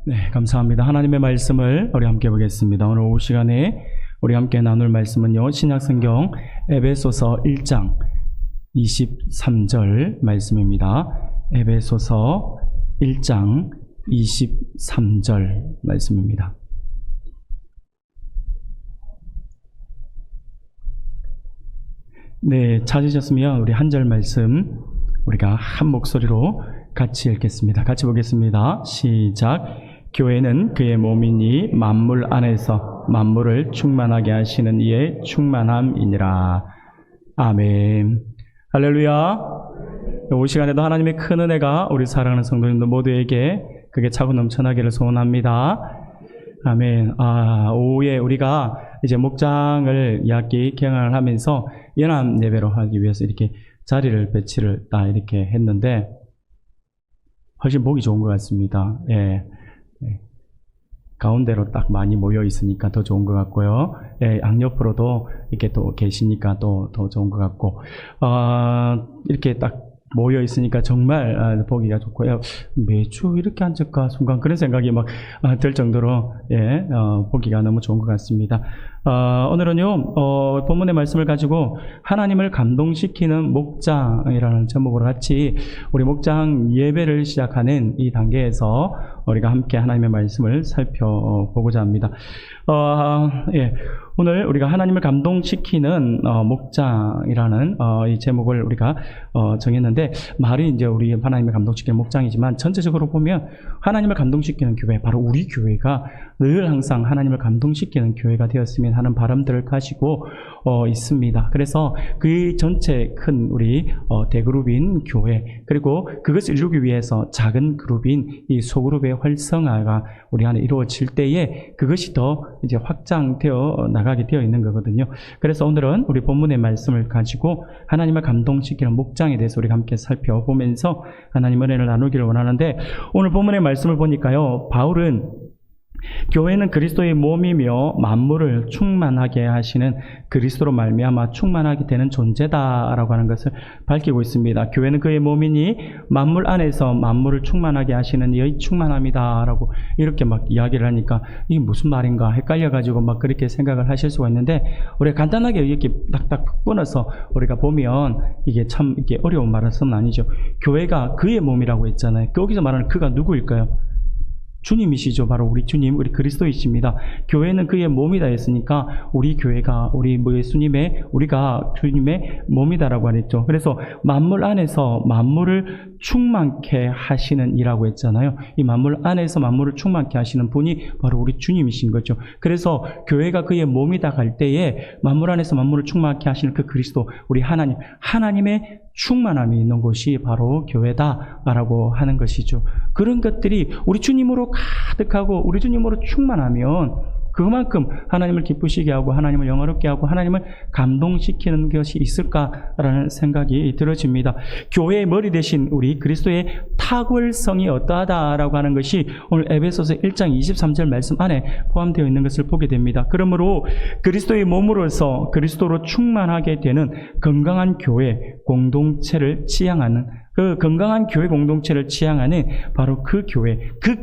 네, 감사합니다. 하나님의 말씀을 우리 함께 보겠습니다. 오늘 오후 시간에 우리 함께 나눌 말씀은요, 신약성경 에베소서 1장 23절 말씀입니다. 에베소서 1장 23절 말씀입니다. 네, 찾으셨으면 우리 한 절 말씀 우리가 한 목소리로 같이 읽겠습니다. 같이 보겠습니다. 시작. 교회는 그의 몸이니 만물 안에서 만물을 충만하게 하시는 이의 충만함이니라. 아멘. 할렐루야. 이 시간에도 하나님의 큰 은혜가 우리 사랑하는 성도님들 모두에게 그게 차고 넘쳐나기를 소원합니다. 아멘. 오후에 우리가 이제 목장을 2학기 개강을 하면서 연합 예배로 하기 위해서 이렇게 자리를 배치를 딱 이렇게 했는데 훨씬 보기 좋은 것 같습니다. 예. 가운데로 딱 많이 모여 있으니까 더 좋은 것 같고요. 예, 양옆으로도 이렇게 또 계시니까 또 더 좋은 것 같고, 이렇게 딱 모여 있으니까 정말 보기가 좋고요. 매주 이렇게 앉을까 순간 그런 생각이 막 들 정도로 보기가 너무 좋은 것 같습니다. 오늘은요, 본문의 말씀을 가지고 하나님을 감동시키는 목장이라는 제목으로 같이 우리 목장 예배를 시작하는 이 단계에서 우리가 함께 하나님의 말씀을 살펴보고자 합니다. 오늘 우리가 하나님을 감동시키는 목장이라는 이 제목을 우리가 정했는데, 말이 이제 우리 하나님을 감동시키는 목장이지만 전체적으로 보면 하나님을 감동시키는 교회, 바로 우리 교회가 늘 항상 하나님을 감동시키는 교회가 되었으면 하는 바람들을 가지고 있습니다. 그래서 그 전체 큰 우리 대그룹인 교회, 그리고 그것을 이루기 위해서 작은 그룹인 이 소그룹의 활성화가 우리 안에 이루어질 때에 그것이 더 이제 확장되어 나가게 되어 있는 거거든요. 그래서 오늘은 우리 본문의 말씀을 가지고 하나님을 감동시키는 목장에 대해서 우리가 함께 살펴보면서 하나님 은혜를 나누기를 원하는데, 오늘 본문의 말씀을 보니까요, 바울은 교회는 그리스도의 몸이며 만물을 충만하게 하시는 그리스도로 말미암아 충만하게 되는 존재다라고 하는 것을 밝히고 있습니다. 교회는 그의 몸이니 만물 안에서 만물을 충만하게 하시는 이의 충만함이다라고 이렇게 막 이야기를 하니까 이게 무슨 말인가 헷갈려가지고 막 그렇게 생각을 하실 수가 있는데, 우리가 간단하게 이렇게 딱딱 끊어서 우리가 보면 이게 참 이게 어려운 말은 아니죠. 교회가 그의 몸이라고 했잖아요. 거기서 말하는 그가 누구일까요? 주님이시죠. 바로 우리 주님, 우리 그리스도이십니다. 교회는 그의 몸이다 했으니까 우리 교회가 우리 예수님의, 우리가 주님의 몸이다라고 하랬죠. 그래서 만물 안에서 만물을 충만케 하시는 이라고 했잖아요. 이 만물 안에서 만물을 충만케 하시는 분이 바로 우리 주님이신 거죠. 그래서 교회가 그의 몸이다 할 때에 만물 안에서 만물을 충만케 하시는 그 그리스도, 우리 하나님의 충만함이 있는 곳이 바로 교회다라고 하는 것이죠. 그런 것들이 우리 주님으로 가득하고 우리 주님으로 충만하면 그만큼 하나님을 기쁘시게 하고 하나님을 영화롭게 하고 하나님을 감동시키는 것이 있을까라는 생각이 들어집니다. 교회의 머리 대신 우리 그리스도의 탁월성이 어떠하다라고 하는 것이 오늘 에베소서 1장 23절 말씀 안에 포함되어 있는 것을 보게 됩니다. 그러므로 그리스도의 몸으로서 그리스도로 충만하게 되는 건강한 교회 공동체를 지향하는, 그 건강한 교회 공동체를 지향하는 바로 그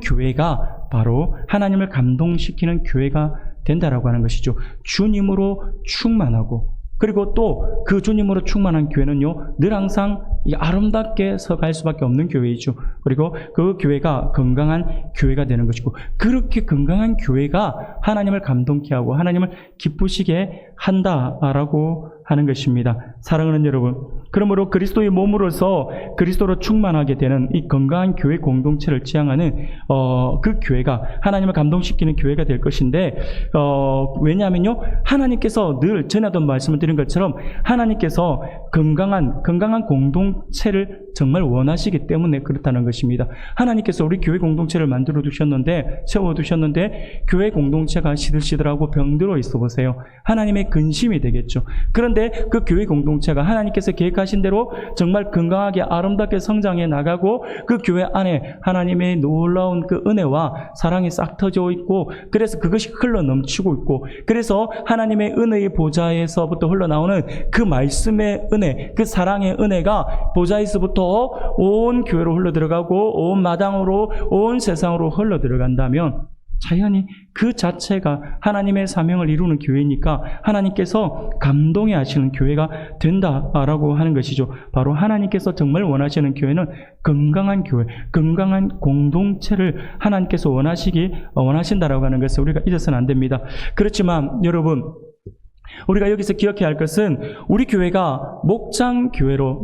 교회가 바로 하나님을 감동시키는 교회가 된다라고 하는 것이죠. 주님으로 충만하고, 그리고 또 그 주님으로 충만한 교회는요, 늘 항상 아름답게 서갈 수밖에 없는 교회이죠. 그리고 그 교회가 건강한 교회가 되는 것이고, 그렇게 건강한 교회가 하나님을 감동케 하고 하나님을 기쁘시게 한다라고 하는 것입니다. 사랑하는 여러분, 그러므로 그리스도의 몸으로서 그리스도로 충만하게 되는 이 건강한 교회 공동체를 지향하는 그 교회가 하나님을 감동시키는 교회가 될 것인데, 왜냐하면요, 하나님께서 늘 전에도 말씀을 드린 것처럼 하나님께서 건강한 공동체를 정말 원하시기 때문에 그렇다는 것입니다. 하나님께서 우리 교회 공동체를 만들어 두셨는데, 세워 두셨는데, 교회 공동체가 시들시들하고 병들어 있어 보세요. 하나님의 근심이 되겠죠. 그런데 그 교회 공동체가 하나님께서 계획하신 대로 정말 건강하게 아름답게 성장해 나가고, 그 교회 안에 하나님의 놀라운 그 은혜와 사랑이 싹 터져 있고, 그래서 그것이 흘러 넘치고 있고, 그래서 하나님의 은혜의 보좌에서부터 흘러나오는 그 말씀의 은혜, 그 사랑의 은혜가 보좌에서부터 온 교회로 흘러들어가고 온 마당으로 온 세상으로 흘러들어간다면 자연히 그 자체가 하나님의 사명을 이루는 교회니까 하나님께서 감동해 하시는 교회가 된다라고 하는 것이죠. 바로 하나님께서 정말 원하시는 교회는 건강한 교회, 건강한 공동체를 하나님께서 원하신다라고 하는 것을 우리가 잊어서는 안 됩니다. 그렇지만 여러분, 우리가 여기서 기억해야 할 것은 우리 교회가 목장으로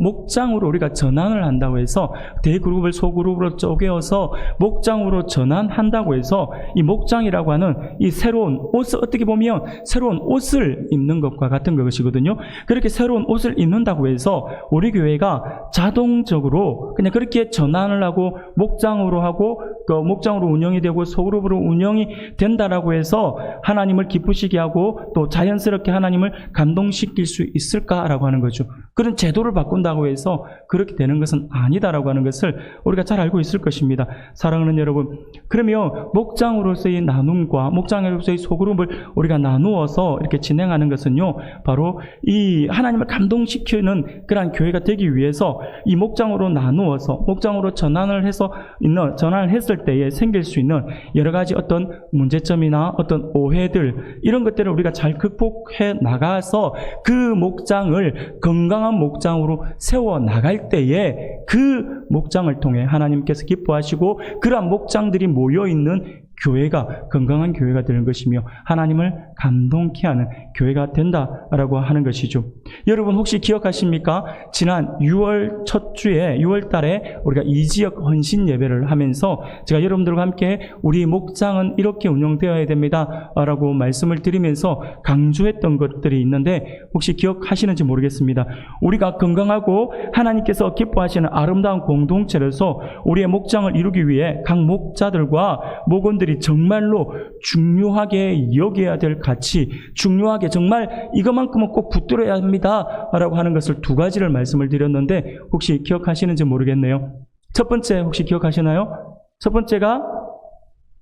우리가 전환을 한다고 해서 대그룹을 소그룹으로 쪼개어서 목장으로 전환한다고 해서 이 목장이라고 하는 이 새로운 옷을, 어떻게 보면 새로운 옷을 입는 것과 같은 것이거든요. 그렇게 새로운 옷을 입는다고 해서 우리 교회가 자동적으로 그냥 그렇게 전환을 하고 목장으로 하고 또 목장으로 운영이 되고 소그룹으로 운영이 된다라고 해서 하나님을 기쁘시게 하고 또 자연스럽게 하나님을 감동시킬 수 있을까라고 하는 거죠. 그런 제도를 바꾼다고 해서 그렇게 되는 것은 아니다라고 하는 것을 우리가 잘 알고 있을 것입니다. 사랑하는 여러분, 그러면 목장으로서의 나눔과 목장으로서의 소그룹을 우리가 나누어서 이렇게 진행하는 것은요, 바로 이 하나님을 감동시키는 그러한 교회가 되기 위해서 이 목장으로 나누어서 목장으로 전환을 했을 때에 생길 수 있는 여러 가지 어떤 문제점이나 어떤 오해들, 이런 것들을 우리가 잘 극복해 나가서 그 목장을 건강한 목장으로 세워 나갈 때에 그 목장을 통해 하나님께서 기뻐하시고 그러한 목장들이 모여 있는 교회가 건강한 교회가 되는 것이며 하나님을 감동케 하는 교회가 된다라고 하는 것이죠. 여러분 혹시 기억하십니까? 지난 6월 첫 주에 6월 달에 우리가 이지역 헌신 예배를 하면서 제가 여러분들과 함께 우리 목장은 이렇게 운영되어야 됩니다 라고 말씀을 드리면서 강조했던 것들이 있는데 혹시 기억하시는지 모르겠습니다. 우리가 건강하고 하나님께서 기뻐하시는 아름다운 공동체로서 우리의 목장을 이루기 위해 각 목자들과 목원들이 정말로 중요하게 여겨야 될 가치, 중요하게 정말 이것만큼은 꼭 붙들어야 합니다 라고 하는 것을 두 가지를 말씀을 드렸는데 혹시 기억하시는지 모르겠네요. 첫 번째 혹시 기억하시나요? 첫 번째가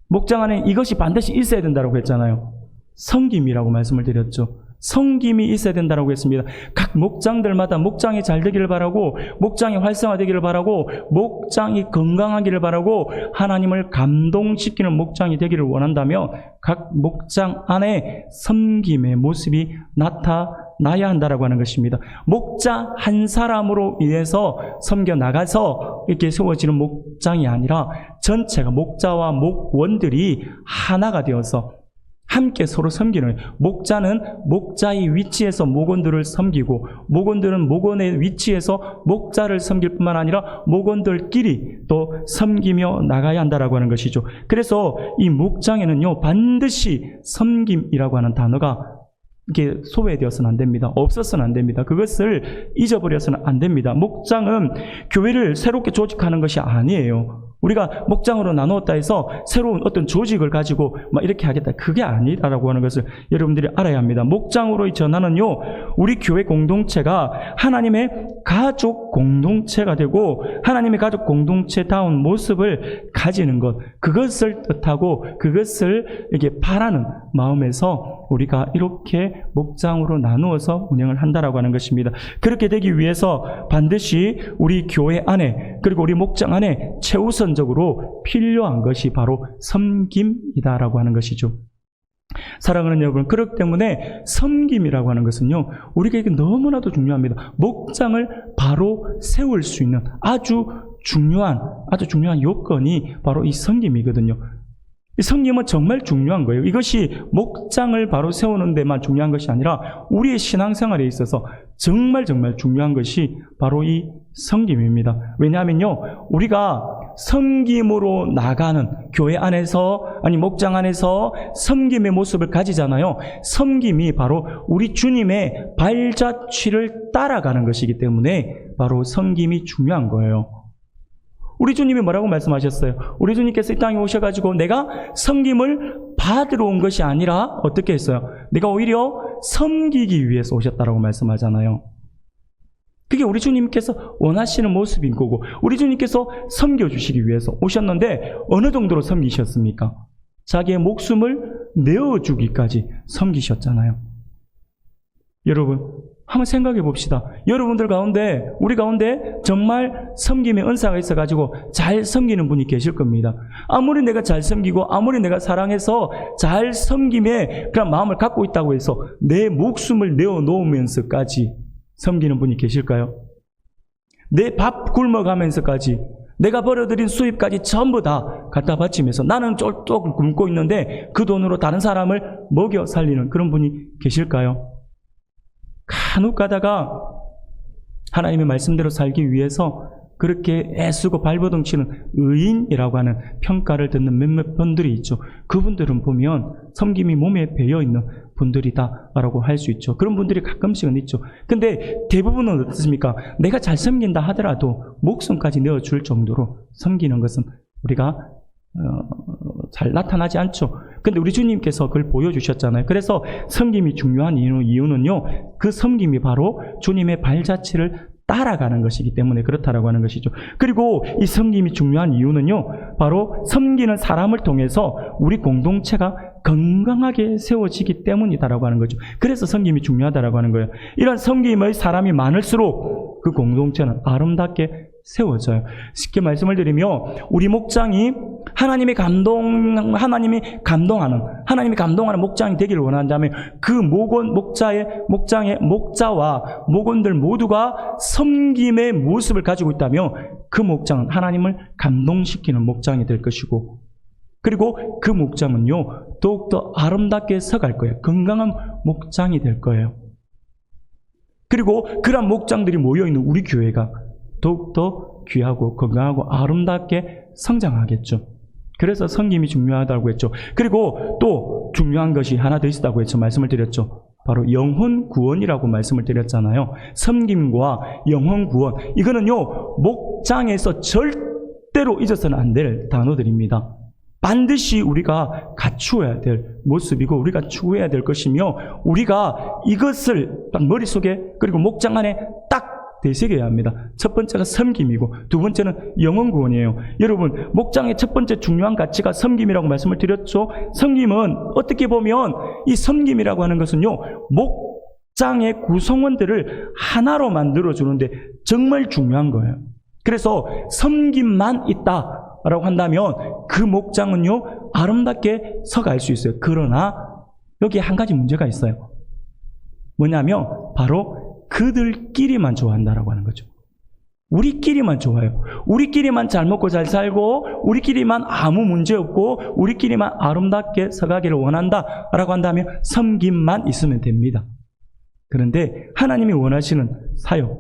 목장 안에 이것이 반드시 있어야 된다고 했잖아요. 섬김이라고 말씀을 드렸죠. 섬김이 있어야 된다고 했습니다. 각 목장들마다 목장이 잘 되기를 바라고 목장이 활성화되기를 바라고 목장이 건강하기를 바라고 하나님을 감동시키는 목장이 되기를 원한다면 각 목장 안에 섬김의 모습이 나타나야 한다라고 하는 것입니다. 목자 한 사람으로 인해서 섬겨 나가서 이렇게 세워지는 목장이 아니라 전체가 목자와 목원들이 하나가 되어서 함께 서로 섬기는, 목자는 목자의 위치에서 목원들을 섬기고 목원들은 목원의 위치에서 목자를 섬길 뿐만 아니라 목원들끼리 또 섬기며 나가야 한다라고 하는 것이죠. 그래서 이 목장에는요 반드시 섬김이라고 하는 단어가 이게 소외되어서는 안 됩니다. 없어서는 안 됩니다. 그것을 잊어버려서는 안 됩니다. 목장은 교회를 새롭게 조직하는 것이 아니에요. 우리가 목장으로 나누었다 해서 새로운 어떤 조직을 가지고 막 이렇게 하겠다, 그게 아니다라고 하는 것을 여러분들이 알아야 합니다. 목장으로의 전환은요, 우리 교회 공동체가 하나님의 가족 공동체가 되고 하나님의 가족 공동체다운 모습을 가지는 것, 그것을 뜻하고 그것을 이렇게 바라는 마음에서 우리가 이렇게 목장으로 나누어서 운영을 한다라고 하는 것입니다. 그렇게 되기 위해서 반드시 우리 교회 안에 그리고 우리 목장 안에 최우선적으로 필요한 것이 바로 섬김이다라고 하는 것이죠. 사랑하는 여러분, 그렇기 때문에 섬김이라고 하는 것은요 우리에게 너무나도 중요합니다. 목장을 바로 세울 수 있는 아주 중요한 요건이 바로 이 섬김이거든요. 이 섬김은 정말 중요한 거예요. 이것이 목장을 바로 세우는 데만 중요한 것이 아니라 우리의 신앙생활에 있어서 정말 중요한 것이 바로 이 섬김입니다. 왜냐하면요, 우리가 섬김으로 나가는 교회 안에서 아니 목장 안에서 섬김의 모습을 가지잖아요. 섬김이 바로 우리 주님의 발자취를 따라가는 것이기 때문에 바로 섬김이 중요한 거예요. 우리 주님이 뭐라고 말씀하셨어요? 우리 주님께서 이 땅에 오셔가지고 내가 섬김을 받으러 온 것이 아니라 어떻게 했어요? 내가 오히려 섬기기 위해서 오셨다라고 말씀하잖아요. 그게 우리 주님께서 원하시는 모습인 거고 우리 주님께서 섬겨주시기 위해서 오셨는데 어느 정도로 섬기셨습니까? 자기의 목숨을 내어주기까지 섬기셨잖아요. 여러분, 한번 생각해 봅시다. 여러분들 가운데, 우리 가운데 정말 섬김의 은사가 있어가지고 잘 섬기는 분이 계실 겁니다. 아무리 내가 잘 섬기고 아무리 내가 사랑해서 잘 섬김의 그런 마음을 갖고 있다고 해서 내 목숨을 내어놓으면서까지 섬기는 분이 계실까요? 내 밥 굶어가면서까지 내가 벌어들인 수입까지 전부 다 갖다 바치면서 나는 쫄쫄 굶고 있는데 그 돈으로 다른 사람을 먹여 살리는 그런 분이 계실까요? 간혹 가다가 하나님의 말씀대로 살기 위해서 그렇게 애쓰고 발버둥 치는 의인이라고 하는 평가를 듣는 몇몇 분들이 있죠. 그분들은 보면 섬김이 몸에 배어있는 분들이다라고 할 수 있죠. 그런 분들이 가끔씩은 있죠. 근데 대부분은 어떻습니까? 내가 잘 섬긴다 하더라도 목숨까지 내어줄 정도로 섬기는 것은 우리가 잘 나타나지 않죠. 근데 우리 주님께서 그걸 보여주셨잖아요. 그래서 섬김이 중요한 이유는요, 그 섬김이 바로 주님의 발자취를 따라가는 것이기 때문에 그렇다라고 하는 것이죠. 그리고 이 섬김이 중요한 이유는요, 바로 섬기는 사람을 통해서 우리 공동체가 건강하게 세워지기 때문이다라고 하는 거죠. 그래서 섬김이 중요하다라고 하는 거예요. 이런 섬김의 사람이 많을수록 그 공동체는 아름답게 세워져요. 쉽게 말씀을 드리며 우리 목장이 하나님이 감동하는 목장이 되기를 원한다면 그 목자와 목원들 모두가 섬김의 모습을 가지고 있다면 그 목장은 하나님을 감동시키는 목장이 될 것이고, 그리고 그 목장은요 더욱더 아름답게 서갈 거예요. 건강한 목장이 될 거예요. 그리고 그런 목장들이 모여있는 우리 교회가 더욱더 귀하고 건강하고 아름답게 성장하겠죠. 그래서 섬김이 중요하다고 했죠. 그리고 또 중요한 것이 하나 더 있다고 했죠. 말씀을 드렸죠. 바로 영혼 구원이라고 말씀을 드렸잖아요. 섬김과 영혼 구원, 이거는요 목장에서 절대로 잊어서는 안 될 단어들입니다. 반드시 우리가 갖추어야 될 모습이고 우리가 추구해야 될 것이며, 우리가 이것을 딱 머릿속에 그리고 목장 안에 딱 되새겨야 합니다. 첫 번째가 섬김이고 두 번째는 영혼 구원이에요. 여러분, 목장의 첫 번째 중요한 가치가 섬김이라고 말씀을 드렸죠. 섬김은 어떻게 보면 이 섬김이라고 하는 것은요 목장의 구성원들을 하나로 만들어주는데 정말 중요한 거예요. 그래서 섬김만 있다라고 한다면 그 목장은요 아름답게 서갈 수 있어요. 그러나 여기에 한 가지 문제가 있어요. 뭐냐면 바로 그들끼리만 좋아한다라고 하는 거죠. 우리끼리만 좋아요. 우리끼리만 잘 먹고 잘 살고 우리끼리만 아무 문제 없고 우리끼리만 아름답게 서가기를 원한다라고 한다면 섬김만 있으면 됩니다. 그런데 하나님이 원하시는 사역,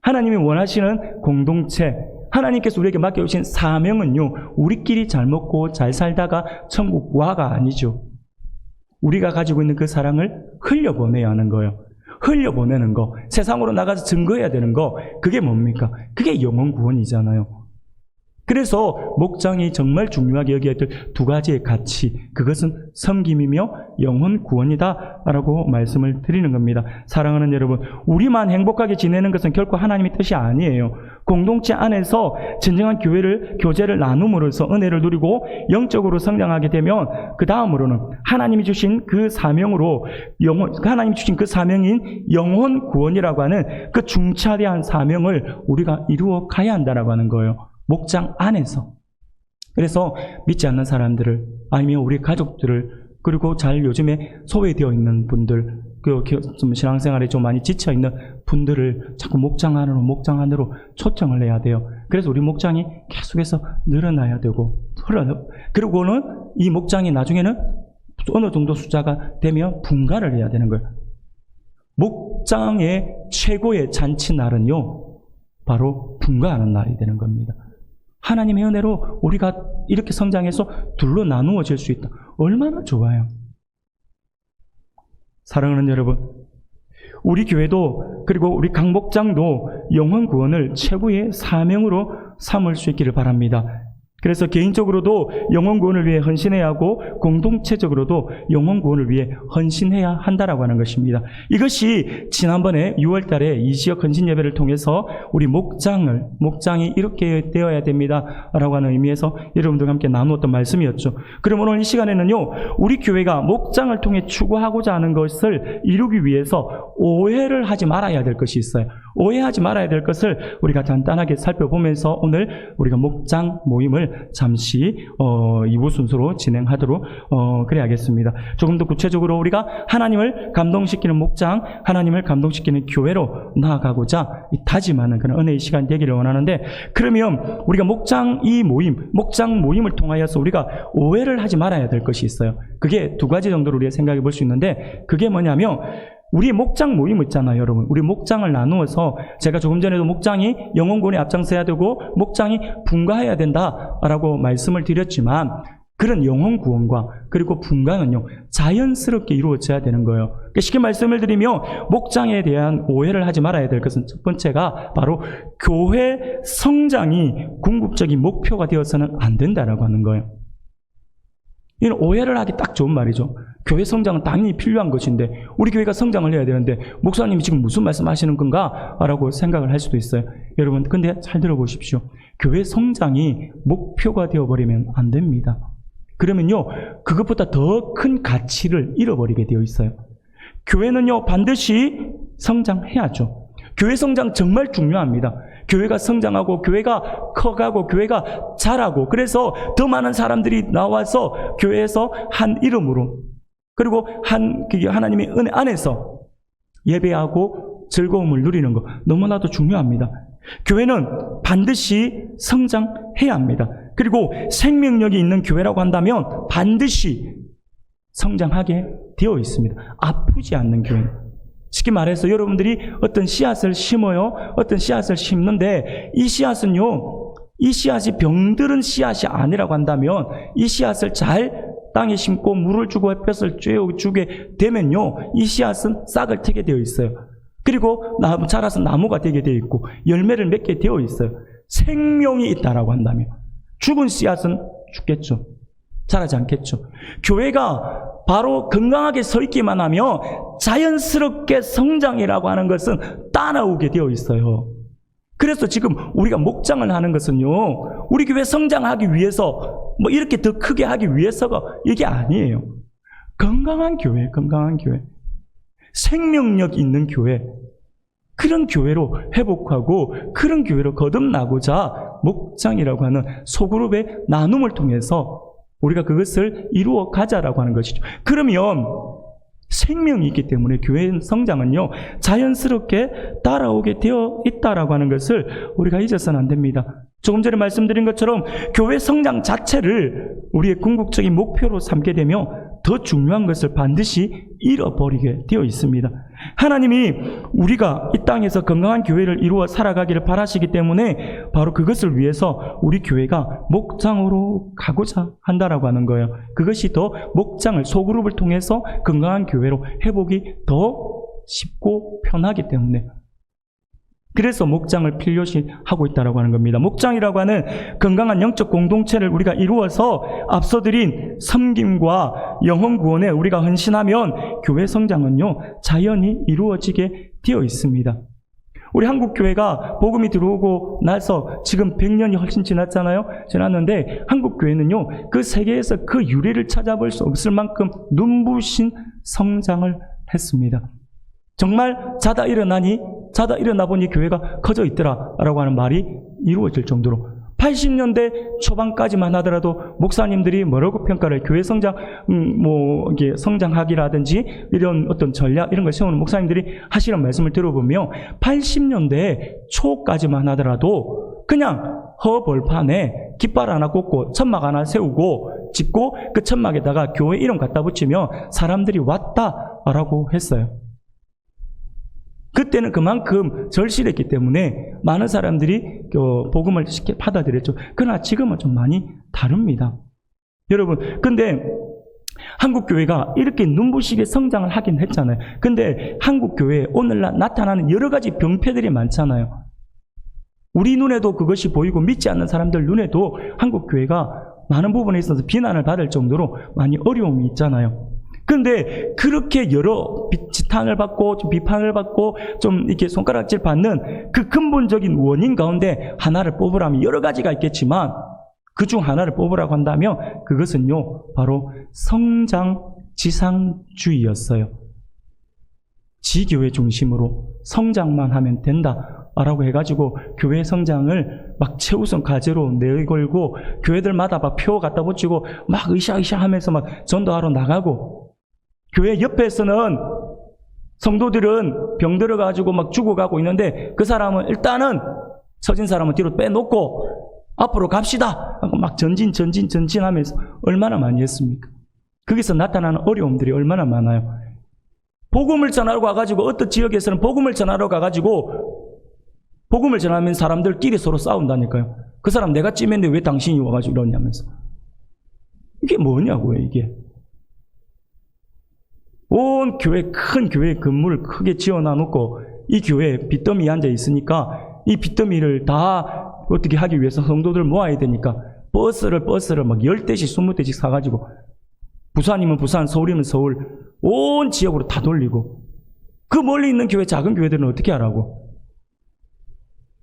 하나님이 원하시는 공동체, 하나님께서 우리에게 맡겨주신 사명은요 우리끼리 잘 먹고 잘 살다가 천국 와가 아니죠. 우리가 가지고 있는 그 사랑을 흘려보내야 하는 거예요. 흘려보내는 거, 세상으로 나가서 증거해야 되는 거, 그게 뭡니까? 그게 영혼 구원이잖아요. 그래서 목장이 정말 중요하게 여겨야 될 두 가지의 가치, 그것은 섬김이며 영혼 구원이다라고 말씀을 드리는 겁니다. 사랑하는 여러분, 우리만 행복하게 지내는 것은 결코 하나님의 뜻이 아니에요. 공동체 안에서 진정한 교제를 나눔으로써 은혜를 누리고 영적으로 성장하게 되면 그 다음으로는 하나님이 주신 그 사명으로 하나님이 주신 그 사명인 영혼 구원이라고 하는 그 중차대한 사명을 우리가 이루어 가야 한다라고 하는 거예요. 목장 안에서. 그래서 믿지 않는 사람들을, 아니면 우리 가족들을, 그리고 잘 요즘에 소외되어 있는 분들, 좀 신앙생활에 좀 많이 지쳐있는 분들을 자꾸 목장 안으로 초청을 해야 돼요. 그래서 우리 목장이 계속해서 늘어나야 되고, 그리고는 이 목장이 나중에는 어느 정도 숫자가 되면 분가를 해야 되는 거예요. 목장의 최고의 잔치날은요, 바로 분가하는 날이 되는 겁니다. 하나님의 은혜로 우리가 이렇게 성장해서 둘로 나누어질 수 있다. 얼마나 좋아요. 사랑하는 여러분, 우리 교회도 그리고 우리 각 목장도 영혼 구원을 최고의 사명으로 삼을 수 있기를 바랍니다. 그래서 개인적으로도 영혼 구원을 위해 헌신해야 하고 공동체적으로도 영혼 구원을 위해 헌신해야 한다라고 하는 것입니다. 이것이 지난번에 6월 달에 이 지역 헌신 예배를 통해서 우리 목장이 이렇게 되어야 됩니다 라고 하는 의미에서 여러분들과 함께 나누었던 말씀이었죠. 그럼 오늘 이 시간에는요, 우리 교회가 목장을 통해 추구하고자 하는 것을 이루기 위해서 오해를 하지 말아야 될 것이 있어요. 오해하지 말아야 될 것을 우리가 간단하게 살펴보면서 오늘 우리가 목장 모임을 잠시 2부 순서로 진행하도록 그래야겠습니다. 조금 더 구체적으로 우리가 하나님을 감동시키는 목장, 하나님을 감동시키는 교회로 나아가고자 다짐하는 그런 은혜의 시간 되기를 원하는데, 그러면 우리가 목장 모임을 통하여서 우리가 오해를 하지 말아야 될 것이 있어요. 그게 두 가지 정도로 우리가 생각해 볼 수 있는데, 그게 뭐냐면 우리 목장 모임 있잖아요, 여러분. 우리 목장을 나누어서 제가 조금 전에도 목장이 영혼구원에 앞장서야 되고 목장이 분가해야 된다라고 말씀을 드렸지만, 그런 영혼구원과 그리고 분가는요, 자연스럽게 이루어져야 되는 거예요. 그러니까 쉽게 말씀을 드리면 목장에 대한 오해를 하지 말아야 될 것은 첫 번째가 바로 교회 성장이 궁극적인 목표가 되어서는 안 된다라고 하는 거예요. 이는 오해를 하기 딱 좋은 말이죠. 교회 성장은 당연히 필요한 것인데 우리 교회가 성장을 해야 되는데 목사님이 지금 무슨 말씀하시는 건가? 라고 생각을 할 수도 있어요. 여러분, 근데 잘 들어보십시오. 교회 성장이 목표가 되어버리면 안 됩니다. 그러면요, 그것보다 더 큰 가치를 잃어버리게 되어 있어요. 교회는요, 반드시 성장해야죠. 교회 성장 정말 중요합니다. 교회가 성장하고 교회가 커가고 교회가 자라고, 그래서 더 많은 사람들이 나와서 교회에서 한 이름으로, 그리고 하나님의 은혜 안에서 예배하고 즐거움을 누리는 것 너무나도 중요합니다. 교회는 반드시 성장해야 합니다. 그리고 생명력이 있는 교회라고 한다면 반드시 성장하게 되어 있습니다. 아프지 않는 교회. 쉽게 말해서 여러분들이 어떤 씨앗을 심어요. 어떤 씨앗을 심는데 이 씨앗은요, 이 씨앗이 병들은 씨앗이 아니라고 한다면 이 씨앗을 잘 땅에 심고 물을 주고 햇볕을 쬐어주게 되면요, 이 씨앗은 싹을 트게 되어 있어요. 그리고 자라서 나무가 되게 되어 있고 열매를 맺게 되어 있어요. 생명이 있다라고 한다면 죽은 씨앗은 죽겠죠. 자라지 않겠죠. 교회가 바로 건강하게 서 있기만 하면 자연스럽게 성장이라고 하는 것은 따라오게 되어 있어요. 그래서 지금 우리가 목장을 하는 것은요, 우리 교회 성장하기 위해서 뭐 이렇게 더 크게 하기 위해서가 이게 아니에요. 건강한 교회, 생명력 있는 교회, 그런 교회로 회복하고 그런 교회로 거듭나고자 목장이라고 하는 소그룹의 나눔을 통해서 우리가 그것을 이루어 가자라고 하는 것이죠. 그러면 생명이 있기 때문에 교회 성장은요, 자연스럽게 따라오게 되어 있다라고 하는 것을 우리가 잊어서는 안 됩니다. 조금 전에 말씀드린 것처럼 교회 성장 자체를 우리의 궁극적인 목표로 삼게 되면 더 중요한 것을 반드시 잃어버리게 되어 있습니다. 하나님이 우리가 이 땅에서 건강한 교회를 이루어 살아가기를 바라시기 때문에 바로 그것을 위해서 우리 교회가 목장으로 가고자 한다라고 하는 거예요. 그것이 더 목장을 소그룹을 통해서 건강한 교회로 회복이 더 쉽고 편하기 때문에, 그래서 목장을 필요시 하고 있다라고 하는 겁니다. 목장이라고 하는 건강한 영적 공동체를 우리가 이루어서 앞서 드린 섬김과 영혼 구원에 우리가 헌신하면 교회 성장은요, 자연히 이루어지게 되어 있습니다. 우리 한국교회가 복음이 들어오고 나서 지금 100년이 훨씬 지났는데 한국교회는요, 그 세계에서 그 유래를 찾아볼 수 없을 만큼 눈부신 성장을 했습니다. 정말 자다 일어나 보니 교회가 커져 있더라라고 하는 말이 이루어질 정도로 80년대 초반까지만 하더라도 목사님들이 뭐라고 평가를, 교회 성장, 이게 성장하기라든지 이런 어떤 전략, 이런 걸 세우는 목사님들이 하시는 말씀을 들어보면 80년대 초까지만 하더라도 그냥 허벌판에 깃발 하나 꽂고 천막 하나 세우고 짓고 그 천막에다가 교회 이름 갖다 붙이면 사람들이 왔다라고 했어요. 그때는 그만큼 절실했기 때문에 많은 사람들이 복음을 쉽게 받아들였죠. 그러나 지금은 좀 많이 다릅니다. 여러분, 근데 한국교회가 이렇게 눈부시게 성장을 하긴 했잖아요. 근데 한국교회에 오늘날 나타나는 여러 가지 병폐들이 많잖아요. 우리 눈에도 그것이 보이고 믿지 않는 사람들 눈에도 한국 교회가 많은 부분에 있어서 비난을 받을 정도로 많이 어려움이 있잖아요. 그런데 그렇게 여러 지탄을 받고 좀 비판을 받고 좀 이렇게 손가락질 받는 그 근본적인 원인 가운데 하나를 뽑으라면 여러 가지가 있겠지만 그 중 하나를 뽑으라고 한다면 그것은요 바로 성장 지상주의였어요. 지교회 중심으로 성장만 하면 된다라고 해가지고 교회 성장을 막 최우선 과제로 내걸고 교회들마다 막 표 갖다 붙이고 막 으쌰으쌰 하면서 막 전도하러 나가고 교회 옆에서는 성도들은 병들어가지고 막 죽어가고 있는데 그 사람은 일단은 처진 사람은 뒤로 빼놓고 앞으로 갑시다 하고 막 전진하면서 얼마나 많이 했습니까? 거기서 나타나는 어려움들이 얼마나 많아요. 복음을 전하러 가가지고 어떤 지역에서는 복음을 전하러 가가지고 복음을 전하면 사람들끼리 서로 싸운다니까요. 그 사람 내가 찜했는데 왜 당신이 와가지고 이러냐면서. 이게 뭐냐고요 이게. 온 교회 큰 교회 건물을 크게 지어놔놓고 이 교회에 빚더미 앉아 있으니까 이 빚더미를 다 어떻게 하기 위해서 성도들 모아야 되니까 버스를 막 10대씩 20대씩 사가지고 부산이면 부산, 서울이면 서울 온 지역으로 다 돌리고 그 멀리 있는 교회 작은 교회들은 어떻게 하라고.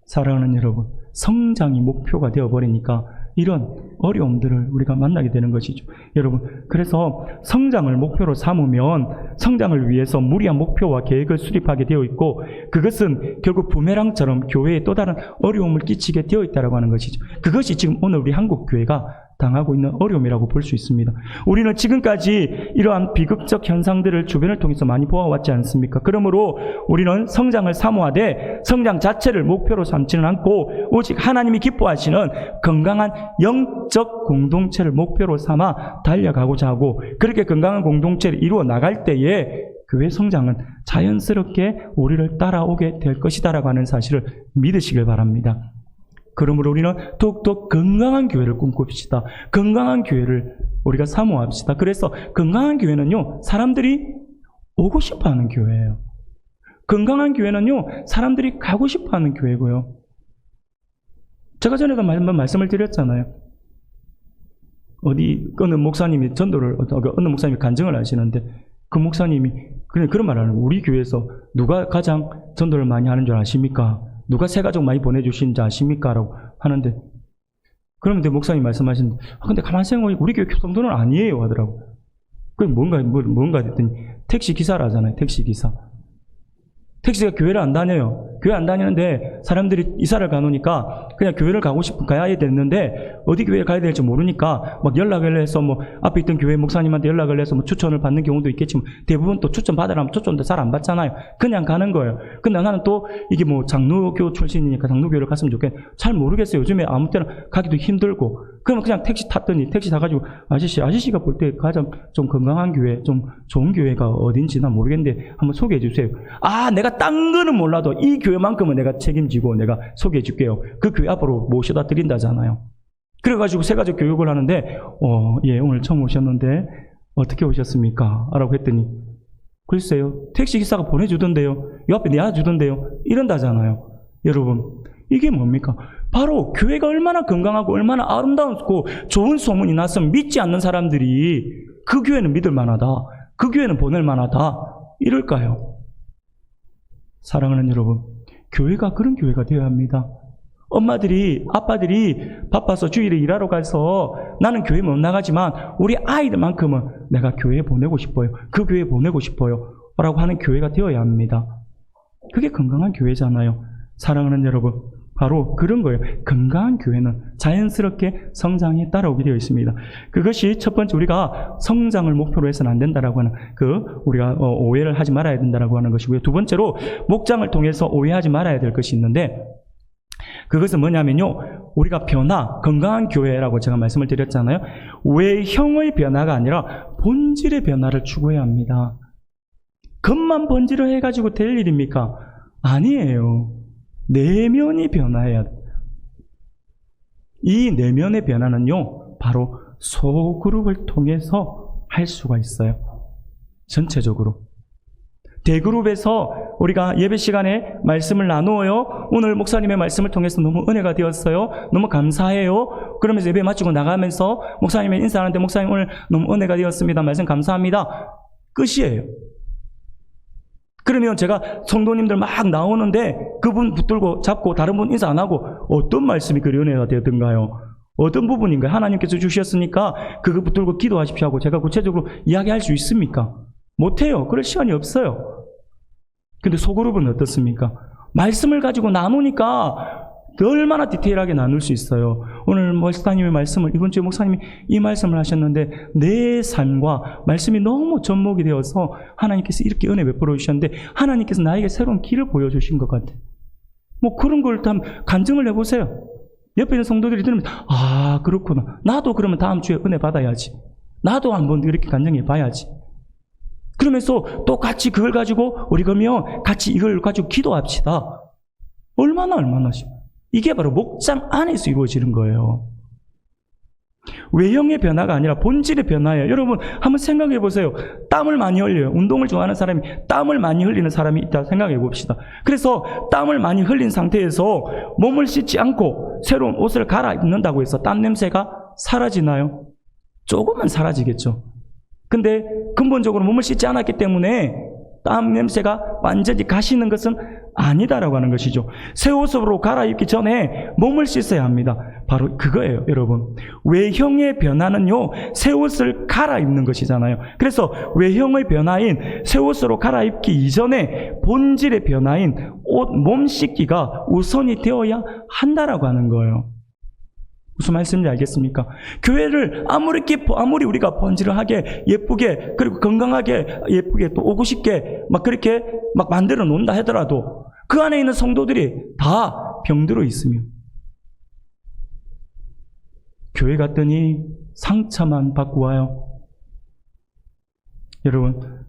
사랑하는 여러분, 성장이 목표가 되어버리니까 이런 어려움들을 우리가 만나게 되는 것이죠. 여러분, 그래서 성장을 목표로 삼으면 성장을 위해서 무리한 목표와 계획을 수립하게 되어 있고 그것은 결국 부메랑처럼 교회에 또 다른 어려움을 끼치게 되어 있다고 하는 것이죠. 그것이 지금 오늘 우리 한국 교회가 당하고 있는 어려움이라고 볼 수 있습니다. 우리는 지금까지 이러한 비극적 현상들을 주변을 통해서 많이 보아왔지 않습니까? 그러므로 우리는 성장을 사모하되 성장 자체를 목표로 삼지는 않고 오직 하나님이 기뻐하시는 건강한 영적 공동체를 목표로 삼아 달려가고자 하고 그렇게 건강한 공동체를 이루어 나갈 때에 교회 성장은 자연스럽게 우리를 따라오게 될 것이다라고 하는 사실을 믿으시길 바랍니다. 그러므로 우리는 더욱더 건강한 교회를 꿈꿉시다. 건강한 교회를 우리가 사모합시다. 그래서 건강한 교회는요, 사람들이 오고 싶어 하는 교회예요. 건강한 교회는요, 사람들이 가고 싶어 하는 교회고요. 제가 전에도 한번 말씀을 드렸잖아요. 어느 목사님이 전도를, 어느 목사님이 간증을 하시는데 그 목사님이 그런 말을 하는 거예요. 우리 교회에서 누가 가장 전도를 많이 하는 줄 아십니까? 누가 새 가족 많이 보내주시는지 아십니까? 라고 하는데 그러면 목사님 말씀하시는데 근데 가만히 생각해보니 우리 교회 성도는 아니에요 하더라고. 그게 뭔가 했더니 택시 기사라잖아요. 택시 기사. 택시가 교회를 안 다녀요. 교회 안 다니는데 사람들이 이사를 가놓으니까 그냥 교회를 가야 됐는데 어디 교회에 가야 될지 모르니까 막 연락을 해서 뭐 앞에 있던 교회 목사님한테 연락을 해서 뭐 추천을 받는 경우도 있겠지만 대부분 또 추천 받으라면 추천도 잘 안 받잖아요. 그냥 가는 거예요. 근데 나는 또 이게 뭐 장로교 출신이니까 장로교를 갔으면 좋겠는데 잘 모르겠어요. 요즘에 아무 때나 가기도 힘들고 그러면 그냥 택시 탔더니 택시 타가지고 아저씨가 볼 때 가장 좀 건강한 교회 좀 좋은 교회가 어딘지 난 모르겠는데 한번 소개해 주세요. 아 내가 딴 거는 몰라도 이 교회만큼은 내가 책임지고 내가 소개해 줄게요. 그 교회 앞으로 모셔다 드린다잖아요. 그래가지고 새 가족 교육을 하는데 예 오늘 처음 오셨는데 어떻게 오셨습니까? 라고 했더니 글쎄요 택시기사가 보내주던데요. 요 앞에 내놔주던데요. 이런다잖아요. 여러분 이게 뭡니까? 바로 교회가 얼마나 건강하고 얼마나 아름다웠고 좋은 소문이 났으면 믿지 않는 사람들이 그 교회는 믿을 만하다. 그 교회는 보낼 만하다. 이럴까요? 사랑하는 여러분, 교회가 그런 교회가 되어야 합니다. 엄마들이, 아빠들이 바빠서 주일에 일하러 가서 나는 교회 못 나가지만 우리 아이들만큼은 내가 교회에 보내고 싶어요. 그 교회에 보내고 싶어요. 라고 하는 교회가 되어야 합니다. 그게 건강한 교회잖아요. 사랑하는 여러분, 바로 그런 거예요. 건강한 교회는 자연스럽게 성장에 따라오게 되어 있습니다. 그것이 첫 번째 우리가 성장을 목표로 해서는 안 된다라고 하는 우리가 오해를 하지 말아야 된다라고 하는 것이고요. 두 번째로 목장을 통해서 오해하지 말아야 될 것이 있는데 그것은 뭐냐면요. 우리가 건강한 교회라고 제가 말씀을 드렸잖아요. 외형의 변화가 아니라 본질의 변화를 추구해야 합니다. 겉만 번지를 해가지고 될 일입니까? 아니에요. 내면이 변화해야 돼. 이 내면의 변화는요, 바로 소그룹을 통해서 할 수가 있어요. 전체적으로. 대그룹에서 우리가 예배 시간에 말씀을 나누어요. 오늘 목사님의 말씀을 통해서 너무 은혜가 되었어요. 너무 감사해요. 그러면서 예배 마치고 나가면서 목사님의 인사하는데 목사님 오늘 너무 은혜가 되었습니다. 말씀 감사합니다. 끝이에요. 그러면 제가 성도님들 막 나오는데 그분 붙들고 잡고 다른 분 인사 안 하고 어떤 말씀이 그리 은혜가 되었던가요? 어떤 부분인가요? 하나님께서 주셨으니까 그거 붙들고 기도하십시오 하고 제가 구체적으로 이야기할 수 있습니까? 못해요. 그럴 시간이 없어요. 근데 소그룹은 어떻습니까? 말씀을 가지고 나누니까 얼마나 디테일하게 나눌 수 있어요. 오늘 목사님의 말씀을, 이번 주에 목사님이 이 말씀을 하셨는데 내 삶과 말씀이 너무 접목이 되어서 하나님께서 이렇게 은혜 베풀어 주셨는데 하나님께서 나에게 새로운 길을 보여주신 것 같아요. 뭐 그런 걸 다 간증을 해보세요. 옆에 있는 성도들이 들으면 아 그렇구나. 나도 그러면 다음 주에 은혜 받아야지. 나도 한번 이렇게 간증해 봐야지. 그러면서 또 같이 그걸 가지고 우리 그러면 같이 이걸 가지고 기도합시다. 얼마나 이게 바로 목장 안에서 이루어지는 거예요. 외형의 변화가 아니라 본질의 변화예요. 여러분 한번 생각해 보세요. 땀을 많이 흘려요. 운동을 좋아하는 사람이 땀을 많이 흘리는 사람이 있다 생각해 봅시다. 그래서 땀을 많이 흘린 상태에서 몸을 씻지 않고 새로운 옷을 갈아입는다고 해서 땀 냄새가 사라지나요? 조금은 사라지겠죠. 근데 근본적으로 몸을 씻지 않았기 때문에 땀 냄새가 완전히 가시는 것은 아니다라고 하는 것이죠. 새 옷으로 갈아입기 전에 몸을 씻어야 합니다. 바로 그거예요, 여러분. 외형의 변화는요, 새 옷을 갈아입는 것이잖아요. 그래서 외형의 변화인 새 옷으로 갈아입기 이전에 본질의 변화인 몸 씻기가 우선이 되어야 한다라고 하는 거예요. 무슨 말씀인지 알겠습니까? 교회를 아무리 우리가 번지르하게 예쁘게 그리고 건강하게 예쁘게 또 오고 싶게 막 그렇게 막 만들어 놓는다 하더라도 그 안에 있는 성도들이 다 병들어 있으면 교회 갔더니 상처만 받고 와요. 여러분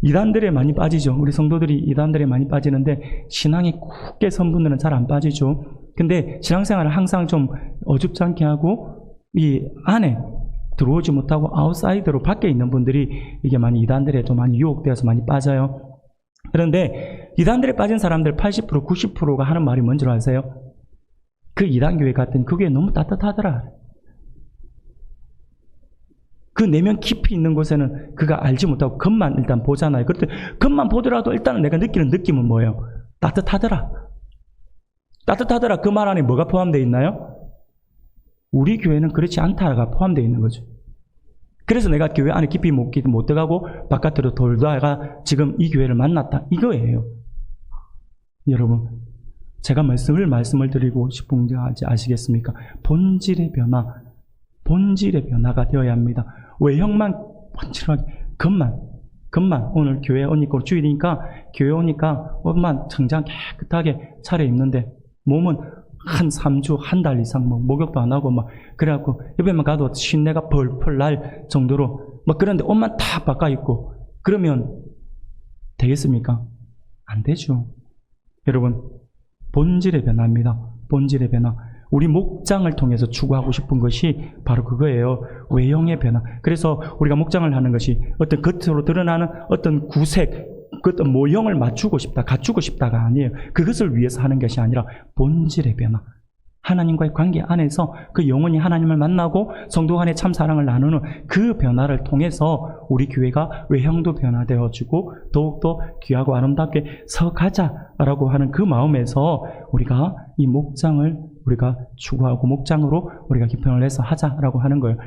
이단들에 많이 빠지죠. 우리 성도들이 이단들에 많이 빠지는데 신앙이 굳게 선 분들은 잘 안 빠지죠. 근데 신앙생활을 항상 좀 어줍지 않게 하고 이 안에 들어오지 못하고 아웃사이더로 밖에 있는 분들이 이게 많이 이단들에 좀 많이 유혹되어서 많이 빠져요. 그런데 이단들에 빠진 사람들 80%, 90%가 하는 말이 뭔지 아세요? 그 이단교회 갔더니 그 교회 너무 따뜻하더라. 그 내면 깊이 있는 곳에는 그가 알지 못하고 겉만 일단 보잖아요. 그럴 때 겉만 보더라도 일단은 내가 느끼는 느낌은 뭐예요? 따뜻하더라. 따뜻하더라. 그 말 안에 뭐가 포함되어 있나요? 우리 교회는 그렇지 않다가 포함되어 있는 거죠. 그래서 내가 교회 안에 깊이 못 들어가고 바깥으로 돌다가 지금 이 교회를 만났다. 이거예요. 여러분, 제가 말씀을 드리고 싶은 게 아시겠습니까? 본질의 변화가 되어야 합니다. 외형만 번칠하게 겉만 오늘 교회 오니까 주일이니까 교회 오니까 옷만 정장 깨끗하게 차려입는데 몸은 한 3주, 한 달 이상 목욕도 안 하고 그래갖고 옆에만 가도 신내가 펄펄 날 정도로 그런데 옷만 다 바꿔입고 그러면 되겠습니까? 안 되죠. 여러분 본질의 변화입니다. 본질의 변화. 우리 목장을 통해서 추구하고 싶은 것이 바로 그거예요. 외형의 변화. 그래서 우리가 목장을 하는 것이 어떤 겉으로 드러나는 어떤 구색, 그 어떤 모형을 맞추고 싶다, 갖추고 싶다가 아니에요. 그것을 위해서 하는 것이 아니라 본질의 변화. 하나님과의 관계 안에서 그 영혼이 하나님을 만나고 성도 간의 참 사랑을 나누는 그 변화를 통해서 우리 교회가 외형도 변화되어지고 더욱더 귀하고 아름답게 서가자라고 하는 그 마음에서 우리가 이 목장을 우리가 추구하고 목장으로 우리가 기평을 해서 하자라고 하는 거예요.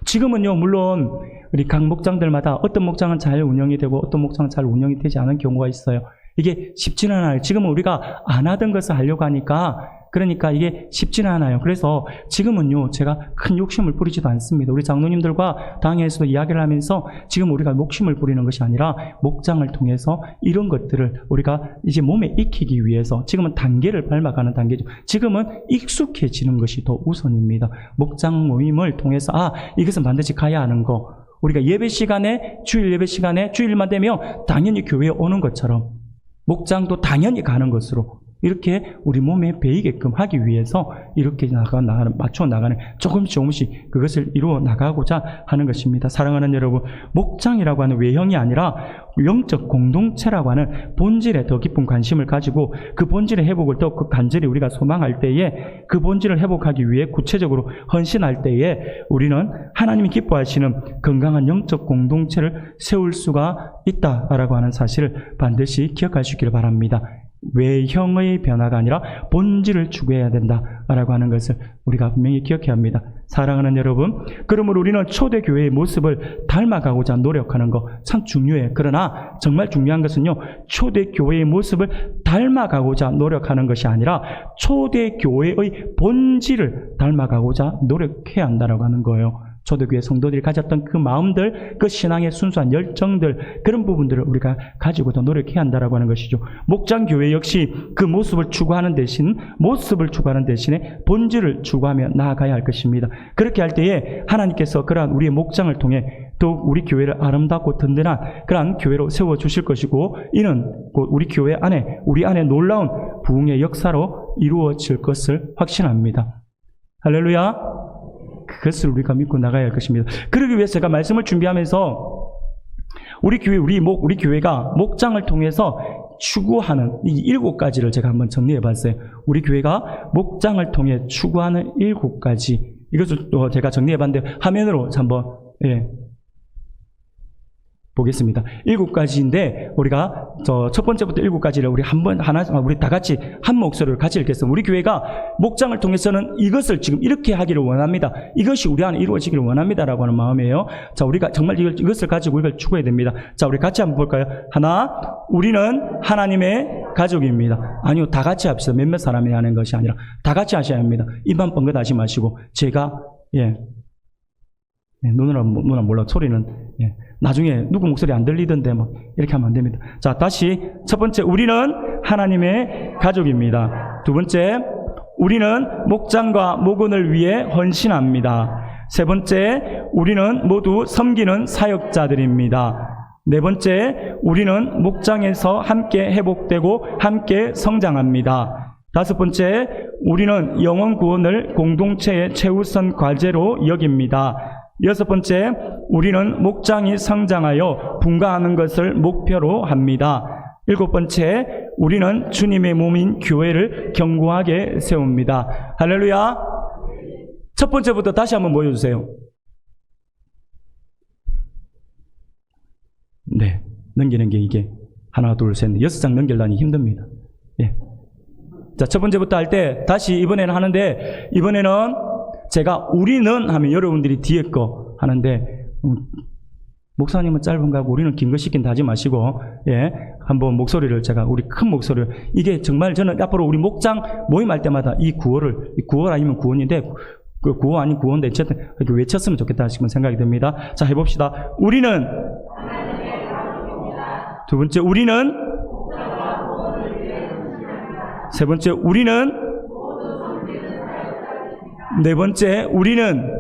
지금은요, 물론 우리 각 목장들마다 어떤 목장은 잘 운영이 되고 어떤 목장은 잘 운영이 되지 않은 경우가 있어요. 이게 쉽지는 않아요. 지금은 우리가 안 하던 것을 하려고 하니까 그러니까 이게 쉽지는 않아요. 그래서 지금은요, 제가 큰 욕심을 부리지도 않습니다. 우리 장로님들과 당회에서도 이야기를 하면서 지금 우리가 욕심을 부리는 것이 아니라 목장을 통해서 이런 것들을 우리가 이제 몸에 익히기 위해서 지금은 단계를 밟아가는 단계죠. 지금은 익숙해지는 것이 더 우선입니다. 목장 모임을 통해서 이것은 반드시 가야 하는 거. 우리가 예배 시간에, 주일 예배 시간에 주일만 되면 당연히 교회에 오는 것처럼 목장도 당연히 가는 것으로 이렇게 우리 몸에 배이게끔 하기 위해서 이렇게 맞춰 나가는 조금씩 그것을 이루어 나가고자 하는 것입니다. 사랑하는 여러분, 목장이라고 하는 외형이 아니라 영적 공동체라고 하는 본질에 더 깊은 관심을 가지고 그 본질의 회복을 더 간절히 우리가 소망할 때에 그 본질을 회복하기 위해 구체적으로 헌신할 때에 우리는 하나님이 기뻐하시는 건강한 영적 공동체를 세울 수가 있다라고 하는 사실을 반드시 기억하시길 바랍니다. 외형의 변화가 아니라 본질을 추구해야 된다라고 하는 것을 우리가 분명히 기억해야 합니다. 사랑하는 여러분, 그러므로 우리는 초대교회의 모습을 닮아가고자 노력하는 것 참 중요해요. 그러나 정말 중요한 것은요, 초대교회의 모습을 닮아가고자 노력하는 것이 아니라 초대교회의 본질을 닮아가고자 노력해야 한다고 하는 거예요. 초대교회 성도들이 가졌던 그 마음들, 그 신앙의 순수한 열정들, 그런 부분들을 우리가 가지고 더 노력해야 한다고 하는 것이죠. 목장교회 역시 그 모습을 추구하는 대신에 본질을 추구하며 나아가야 할 것입니다. 그렇게 할 때에 하나님께서 그러한 우리의 목장을 통해 더욱 우리 교회를 아름답고 든든한 그러한 교회로 세워주실 것이고, 이는 곧 우리 안에 놀라운 부흥의 역사로 이루어질 것을 확신합니다. 할렐루야! 그것을 우리가 믿고 나가야 할 것입니다. 그러기 위해서 제가 말씀을 준비하면서 우리 교회가 목장을 통해서 추구하는 이 7가지를 제가 한번 정리해 봤어요. 우리 교회가 목장을 통해 추구하는 7가지, 이것을 또 제가 정리해 봤는데 화면으로 한번 보겠습니다. 7가지인데 우리가 첫 번째부터 7가지를 우리 다 같이 한 목소리를 같이 읽겠습니다. 우리 교회가 목장을 통해서는 이것을 지금 이렇게 하기를 원합니다. 이것이 우리 안에 이루어지기를 원합니다라고 하는 마음이에요. 자, 우리가 정말 이것을 가지고 이걸 추구해야 됩니다. 자, 우리 같이 한번 볼까요? 하나, 우리는 하나님의 가족입니다. 아니요, 다 같이 합시다. 몇몇 사람이 하는 것이 아니라 다 같이 하셔야 합니다. 입만 뻥긋 하지 마시고 제가 누나 몰라 소리는 나중에 누구 목소리 안 들리던데 이렇게 하면 안 됩니다. 자, 다시 첫 번째, 우리는 하나님의 가족입니다. 두 번째, 우리는 목장과 목원을 위해 헌신합니다. 세 번째, 우리는 모두 섬기는 사역자들입니다. 네 번째, 우리는 목장에서 함께 회복되고 함께 성장합니다. 다섯 번째, 우리는 영혼 구원을 공동체의 최우선 과제로 여깁니다. 여섯 번째, 우리는 목장이 성장하여 분가하는 것을 목표로 합니다. 일곱 번째, 우리는 주님의 몸인 교회를 견고하게 세웁니다. 할렐루야! 첫 번째부터 다시 한번 보여주세요. 네, 넘기는 게 이게 하나, 둘, 셋, 6장 넘기려니 힘듭니다. 자, 첫 번째부터 할 때 다시 이번에는 하는데, 이번에는 제가 우리는 하면 여러분들이 뒤에 거 하는데, 목사님은 짧은 거 하고 우리는 긴 거 시킨다 하지 마시고, 한번 목소리를 우리 큰 목소리를, 이게 정말 저는 앞으로 우리 목장 모임할 때마다 이 구호 아니면 구원인데, 그 구호 아닌 구호인데, 어쨌든 이렇게 외쳤으면 좋겠다 싶은 생각이 듭니다. 자, 해봅시다. 우리는, 두 번째, 우리는, 세 번째, 우리는, 네 번째, 우리는,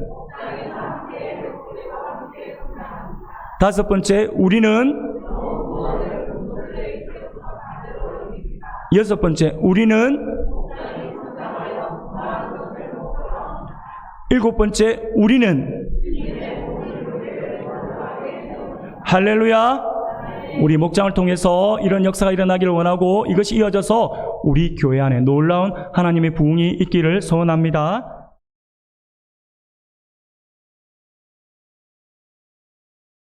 다섯 번째, 우리는, 여섯 번째, 우리는, 일곱 번째, 우리는, 할렐루야! 우리 목장을 통해서 이런 역사가 일어나기를 원하고, 이것이 이어져서 우리 교회 안에 놀라운 하나님의 부흥이 있기를 소원합니다.